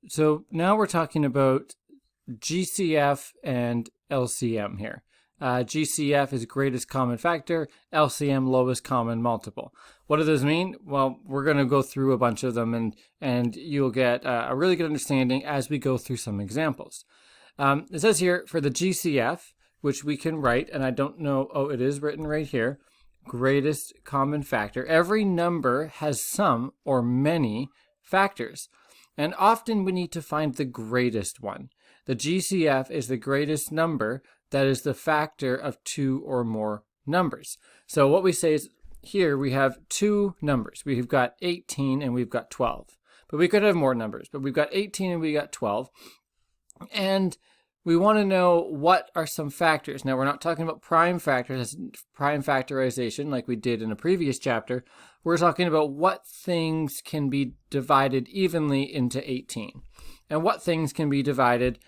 So now we're talking about GCF and LCM here. GCF is greatest common factor, LCM lowest common multiple. What do those mean? Well, we're going to go through a bunch of them and you'll get a really good understanding as we go through some examples. It says here for the GCF, which we can write, and I don't know, it is written right here, greatest common factor. Every number has some or many factors. And often we need to find the greatest one. The GCF is the greatest number that is the factor of two or more numbers. So what we say is here we have two numbers. We've got 18 and we've got 12. But we could have more numbers. But we've got 18 and we got 12. And we want to know what are some factors. Now, we're not talking about prime factors, prime factorization like we did in a previous chapter. We're talking about what things can be divided evenly into 18 and what things can be divided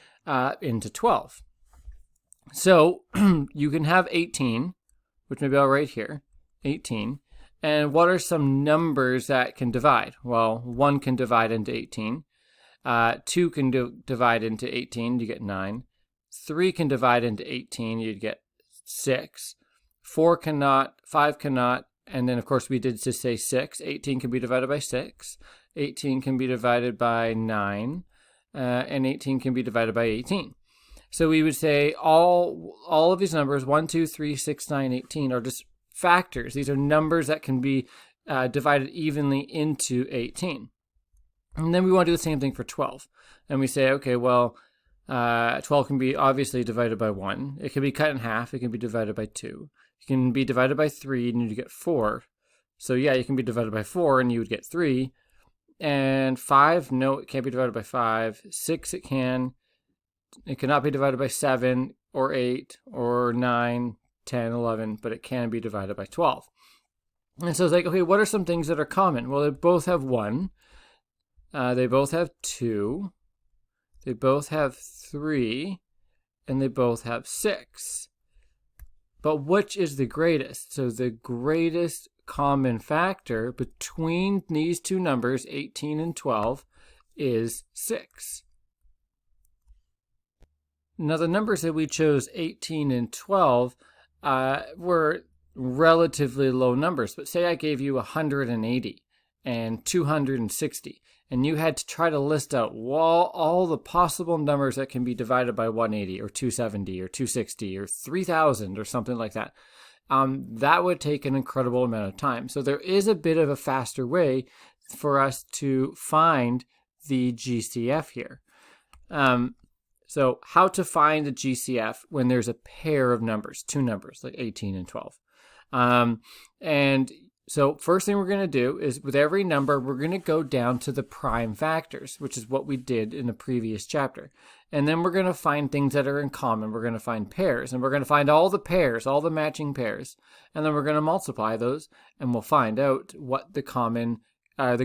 into 12. So you can have 18, which maybe I'll write here, 18. And what are some numbers that can divide? Well, 1 can divide into 18. 2 can divide into 18, you get 9. 3 can divide into 18, you'd get 6. 4 cannot, 5 cannot, and then of course we did just say 6. 18 can be divided by 6. 18 can be divided by 9, and 18 can be divided by 18. So we would say all of these numbers, 1, 2, 3, 6, 9, 18, are just factors. These are numbers that can be divided evenly into 18. And then we want to do the same thing for 12. And we say, okay, well, 12 can be obviously divided by 1. It can be cut in half. It can be divided by 2. It can be divided by 3 and you get 4. So yeah, you can be divided by 4 and you would get 3. And 5, no, it can't be divided by 5. 6, it can. It cannot be divided by 7 or 8 or 9, 10, 11, but it can be divided by 12. And so it's like, okay, what are some things that are common? Well, they both have 1. They both have 2. They both have 3. And they both have 6. But which is the greatest? So the greatest common factor between these two numbers, 18 and 12, is 6. Now the numbers that we chose, 18 and 12, were relatively low numbers. But say I gave you 180 and 260, and you had to try to list out all the possible numbers that can be divided by 180 or 270 or 260 or 3000 or something like that. That would take an incredible amount of time. So there is a bit of a faster way for us to find the GCF here. So how to find the GCF when there's a pair of numbers, two numbers, like 18 and 12. And so first thing we're going to do is with every number, we're going to go down to the prime factors, which is what we did in the previous chapter. And then we're going to find things that are in common. We're going to find pairs, and we're going to find all the pairs, all the matching pairs. And then we're going to multiply those, and we'll find out what the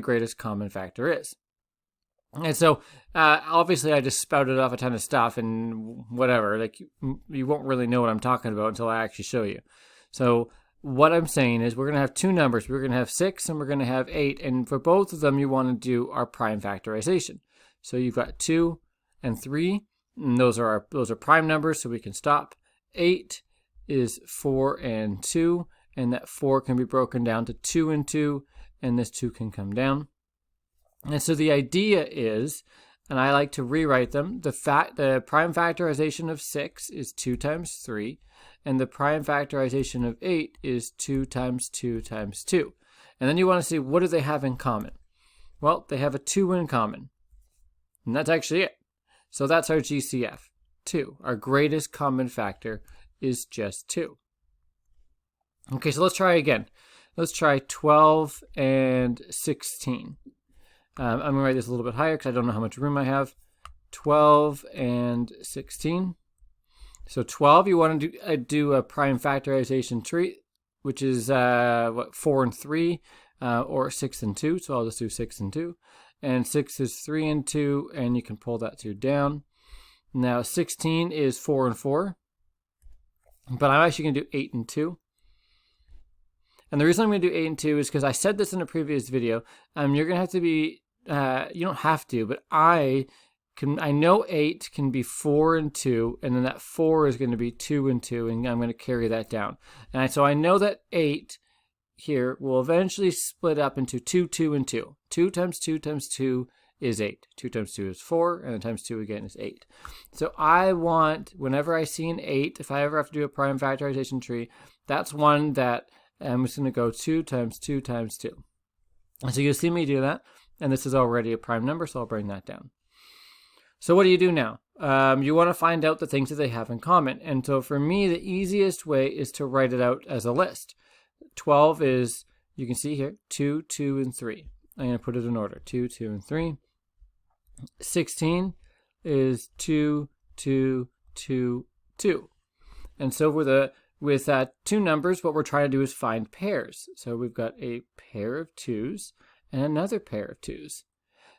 greatest common factor is. And so, obviously, I just spouted off a ton of stuff and whatever. Like, you won't really know what I'm talking about until I actually show you. So, what I'm saying is we're going to have two numbers. We're going to have 6 and we're going to have 8. And for both of them, you want to do our prime factorization. So, you've got 2 and 3. And those are prime numbers, so we can stop. 8 is 4 and 2. And that 4 can be broken down to 2 and 2. And this 2 can come down. And so the idea is, and I like to rewrite them, the prime factorization of 6 is 2 times 3, and the prime factorization of 8 is 2 times 2 times 2. And then you want to see, what do they have in common? Well, they have a 2 in common. And that's actually it. So that's our GCF, 2. Our greatest common factor is just 2. Okay, so let's try again. Let's try 12 and 16. I'm going to write this a little bit higher because I don't know how much room I have. 12 and 16. So 12, you want to do a prime factorization tree, which is 4 and 3, or 6 and 2. So I'll just do 6 and 2. And 6 is 3 and 2, and you can pull that 2 down. Now 16 is 4 and 4. But I'm actually going to do 8 and 2. And the reason I'm going to do 8 and 2 is because I said this in a previous video. You're going to have to be you don't have to, but I know 8 can be 4 and 2, and then that 4 is going to be 2 and 2, and I'm going to carry that down. And so I know that 8 here will eventually split up into 2, 2, and 2. 2 times 2 times 2 is 8. 2 times 2 is 4, and then times 2 again is 8. So I want, whenever I see an 8, if I ever have to do a prime factorization tree, that's one that I'm just going to go 2 times 2 times 2. And so you'll see me do that, and this is already a prime number, so I'll bring that down. So what do you do now? You want to find out the things that they have in common. And so for me, the easiest way is to write it out as a list. 12 is, you can see here, 2, 2, and 3. I'm going to put it in order, 2, 2, and 3. 16 is 2, 2, 2, 2. And so with two numbers, what we're trying to do is find pairs. So we've got a pair of 2s and another pair of 2s.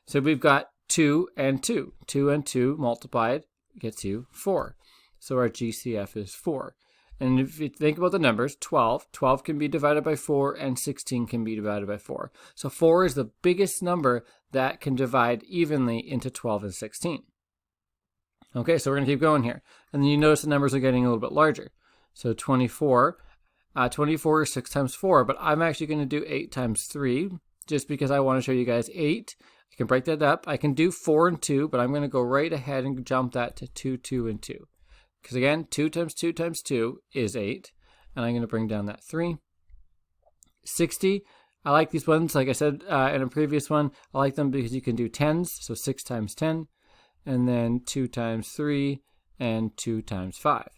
So we've got 2 and 2. 2 and 2 multiplied gets you 4. So our GCF is 4. And if you think about the numbers, 12 can be divided by 4, and 16 can be divided by 4. So 4 is the biggest number that can divide evenly into 12 and 16. Okay, so we're going to keep going here. And then you notice the numbers are getting a little bit larger. So 24 is 6 times 4, but I'm actually going to do 8 times 3, just because I want to show you guys 8. I can break that up. I can do 4 and 2, but I'm going to go right ahead and jump that to 2, 2, and 2. Because again, 2 times 2 times 2 is 8. And I'm going to bring down that 3. 60, I like these ones. Like I said in a previous one, I like them because you can do 10s. So 6 times 10. And then 2 times 3 and 2 times 5.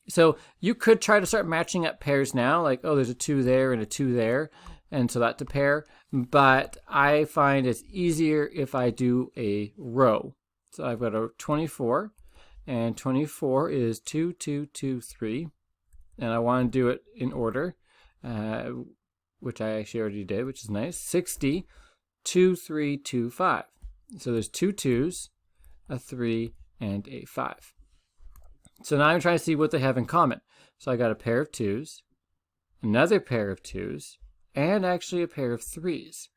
So you could try to start matching up pairs now. Like, oh, there's a 2 there and a 2 there. And so that's a pair. But I find it's easier if I do a row. So I've got a 24. And 24 is 2, 2, 2, 3. And I want to do it in order, which I actually already did, which is nice. 60, 2, 3, 2, 5. So there's 2 2s, a 3, and a 5. So now I'm trying to see what they have in common. So I got a pair of 2s, another pair of 2s, and actually a pair of 3s.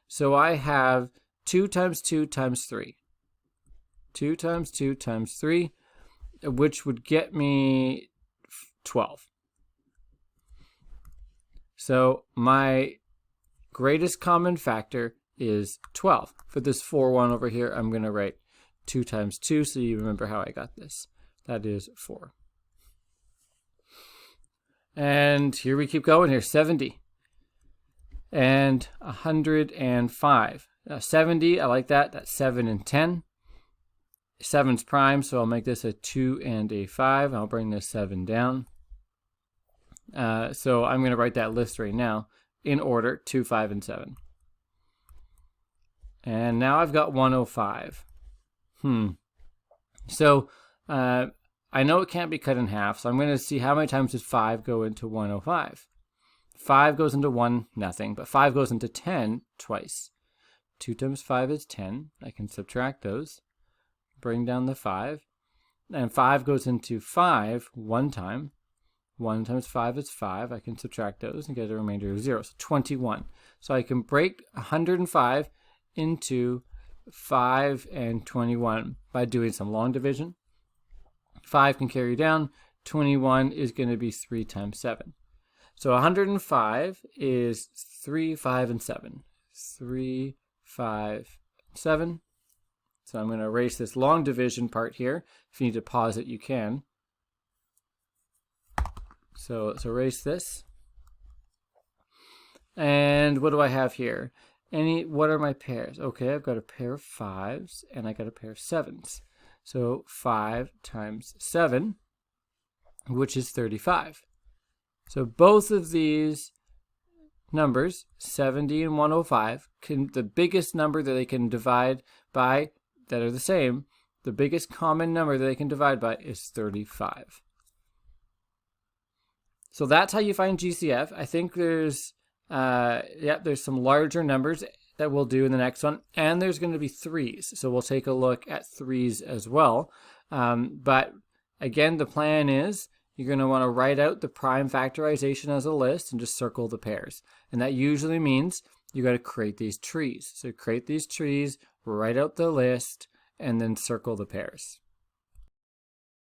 So I have 2 times 2 times 3. 2 times 2 times 3, which would get me 12. So my greatest common factor is 12. For this 4, 1 over here, I'm going to write 2 times 2 so you remember how I got this. That is 4. And here we keep going here, 70. And 105. 70, I like that. That's 7 and 10. 7's prime, so I'll make this a 2 and a 5. I'll bring this 7 down. So I'm going to write that list right now in order, 2, 5, and 7. And now I've got 105. So I know it can't be cut in half, so I'm going to see how many times does 5 go into 105. 5 goes into 1, nothing, but 5 goes into 10 twice. 2 times 5 is 10. I can subtract those. Bring down the 5. And 5 goes into 5 one time. 1 times 5 is 5. I can subtract those and get a remainder of 0. So 21. So I can break 105 into 5 and 21 by doing some long division. 5 can carry down. 21 is going to be 3 times 7. So 105 is 3, 5, and 7. 3, 5, 7. So I'm going to erase this long division part here. If you need to pause it, you can. So let's erase this. And what do I have here? What are my pairs? Okay, I've got a pair of 5s and I got a pair of 7s. So 5 times 7, which is 35. So both of these numbers, 70 and 105, the biggest number that they can divide by that are the same, the biggest common number that they can divide by is 35. So that's how you find GCF. I think there's some larger numbers that we'll do in the next one, and there's going to be 3s. So we'll take a look at 3s as well. But again, the plan is you're going to want to write out the prime factorization as a list and just circle the pairs. And that usually means you got to create these trees. So create these trees, write out the list, and then circle the pairs.